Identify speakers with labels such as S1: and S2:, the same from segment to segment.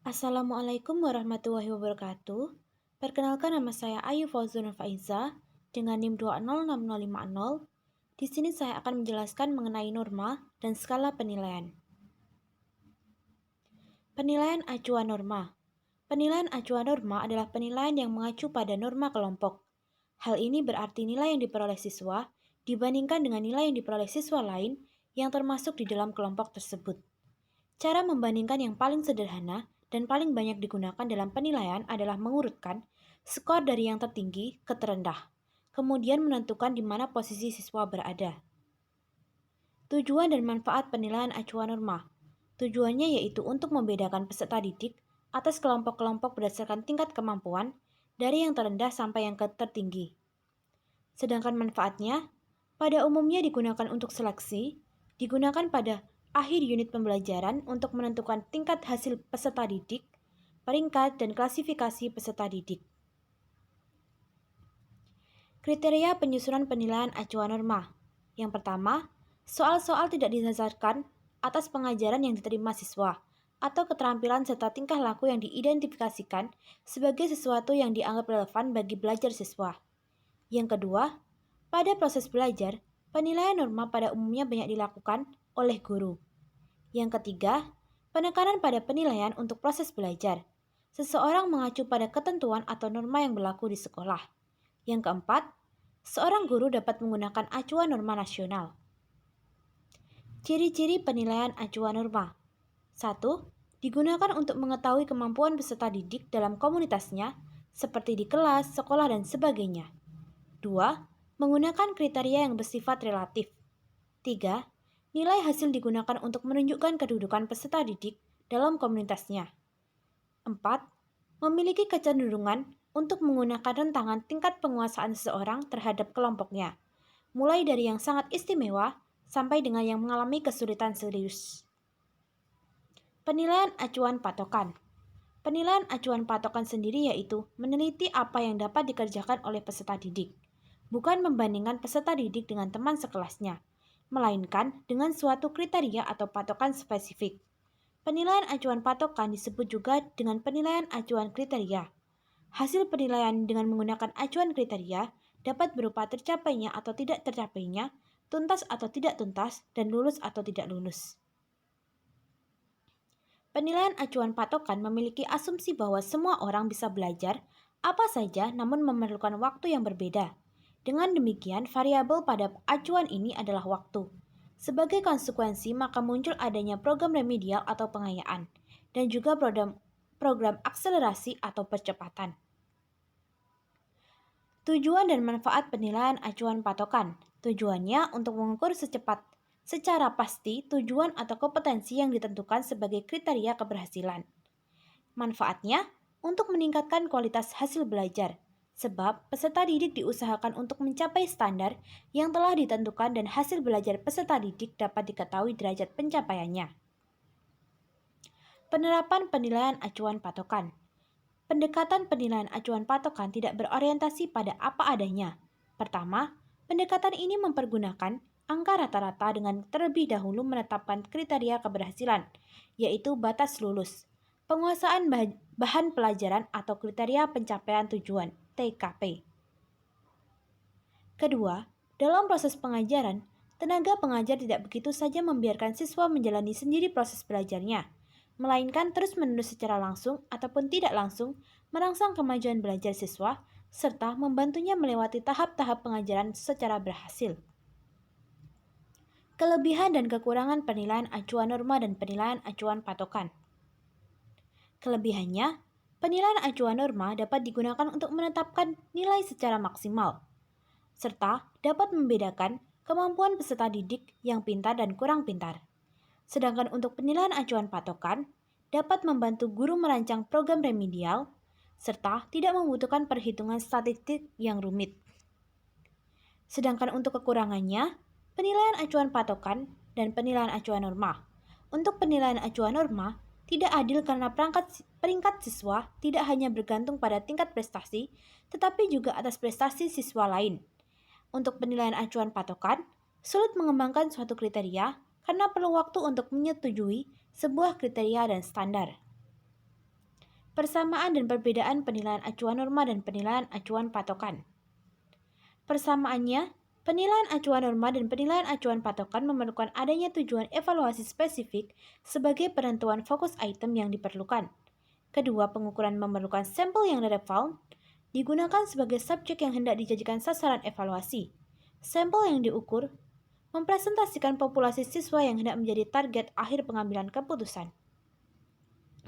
S1: Assalamualaikum warahmatullahi wabarakatuh. Perkenalkan, nama saya Ayu Fauzuna Faiza dengan NIM 2066050. Di sini saya akan menjelaskan mengenai norma dan skala penilaian. Penilaian acuan norma. Penilaian acuan norma adalah penilaian yang mengacu pada norma kelompok. Hal ini berarti nilai yang diperoleh siswa dibandingkan dengan nilai yang diperoleh siswa lain yang termasuk di dalam kelompok tersebut. Cara membandingkan yang paling sederhana dan paling banyak digunakan dalam penilaian adalah mengurutkan skor dari yang tertinggi ke terendah, kemudian menentukan di mana posisi siswa berada. Tujuan dan manfaat penilaian acuan norma. Tujuannya yaitu untuk membedakan peserta didik atas kelompok-kelompok berdasarkan tingkat kemampuan dari yang terendah sampai yang tertinggi. Sedangkan manfaatnya, pada umumnya digunakan untuk seleksi, digunakan pada akhir unit pembelajaran untuk menentukan tingkat hasil peserta didik, peringkat, dan klasifikasi peserta didik. Kriteria penyusunan penilaian acuan norma. Yang pertama, soal-soal tidak didasarkan atas pengajaran yang diterima siswa atau keterampilan serta tingkah laku yang diidentifikasikan sebagai sesuatu yang dianggap relevan bagi belajar siswa. Yang kedua, pada proses belajar, penilaian norma pada umumnya banyak dilakukan oleh guru. Yang ketiga, penekanan pada penilaian untuk proses belajar. Seseorang mengacu pada ketentuan atau norma yang berlaku di sekolah. Yang keempat, seorang guru dapat menggunakan acuan norma nasional. Ciri-ciri penilaian acuan norma. 1. Digunakan untuk mengetahui kemampuan peserta didik dalam komunitasnya, seperti di kelas, sekolah, dan sebagainya. 2. Menggunakan kriteria yang bersifat relatif. 3. Nilai hasil digunakan untuk menunjukkan kedudukan peserta didik dalam komunitasnya. 4. Memiliki kecenderungan untuk menggunakan rentangan tingkat penguasaan seseorang terhadap kelompoknya, mulai dari yang sangat istimewa sampai dengan yang mengalami kesulitan serius. Penilaian acuan patokan. Penilaian acuan patokan sendiri yaitu meneliti apa yang dapat dikerjakan oleh peserta didik, bukan membandingkan peserta didik dengan teman sekelasnya, melainkan dengan suatu kriteria atau patokan spesifik. Penilaian acuan patokan disebut juga dengan penilaian acuan kriteria. Hasil penilaian dengan menggunakan acuan kriteria dapat berupa tercapainya atau tidak tercapainya, tuntas atau tidak tuntas, dan lulus atau tidak lulus. Penilaian acuan patokan memiliki asumsi bahwa semua orang bisa belajar apa saja namun memerlukan waktu yang berbeda. Dengan demikian, variabel pada acuan ini adalah waktu. Sebagai konsekuensi, maka muncul adanya program remedial atau pengayaan, dan juga program akselerasi atau percepatan. Tujuan dan manfaat penilaian acuan patokan. Tujuannya untuk mengukur secara pasti tujuan atau kompetensi yang ditentukan sebagai kriteria keberhasilan. Manfaatnya untuk meningkatkan kualitas hasil belajar, sebab peserta didik diusahakan untuk mencapai standar yang telah ditentukan dan hasil belajar peserta didik dapat diketahui derajat pencapaiannya. Penerapan penilaian acuan patokan. Pendekatan penilaian acuan patokan tidak berorientasi pada apa adanya. Pertama, pendekatan ini mempergunakan angka rata-rata dengan terlebih dahulu menetapkan kriteria keberhasilan, yaitu batas lulus, penguasaan bahan pelajaran atau kriteria pencapaian tujuan, TKP. Kedua, dalam proses pengajaran, tenaga pengajar tidak begitu saja membiarkan siswa menjalani sendiri proses belajarnya, melainkan terus-menerus secara langsung ataupun tidak langsung merangsang kemajuan belajar siswa, serta membantunya melewati tahap-tahap pengajaran secara berhasil. Kelebihan dan kekurangan penilaian acuan norma dan penilaian acuan patokan. Kelebihannya, penilaian acuan norma dapat digunakan untuk menetapkan nilai secara maksimal, serta dapat membedakan kemampuan peserta didik yang pintar dan kurang pintar. Sedangkan untuk penilaian acuan patokan, dapat membantu guru merancang program remedial, serta tidak membutuhkan perhitungan statistik yang rumit. Sedangkan untuk kekurangannya, penilaian acuan patokan dan penilaian acuan norma. Untuk penilaian acuan norma, tidak adil karena peringkat siswa tidak hanya bergantung pada tingkat prestasi, tetapi juga atas prestasi siswa lain. Untuk penilaian acuan patokan, sulit mengembangkan suatu kriteria karena perlu waktu untuk menyetujui sebuah kriteria dan standar. Persamaan dan perbedaan penilaian acuan norma dan penilaian acuan patokan. Persamaannya, penilaian acuan norma dan penilaian acuan patokan memerlukan adanya tujuan evaluasi spesifik sebagai penentuan fokus item yang diperlukan. Kedua, pengukuran memerlukan sampel yang relevan digunakan sebagai subjek yang hendak dijadikan sasaran evaluasi. Sampel yang diukur mempresentasikan populasi siswa yang hendak menjadi target akhir pengambilan keputusan.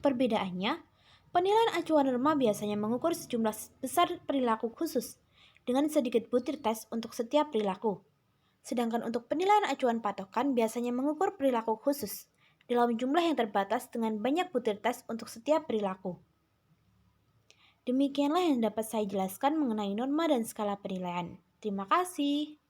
S1: Perbedaannya, penilaian acuan norma biasanya mengukur sejumlah besar perilaku khusus dengan sedikit butir tes untuk setiap perilaku. Sedangkan untuk penilaian acuan patokan biasanya mengukur perilaku khusus dalam jumlah yang terbatas dengan banyak butir tes untuk setiap perilaku. Demikianlah yang dapat saya jelaskan mengenai norma dan skala penilaian. Terima kasih.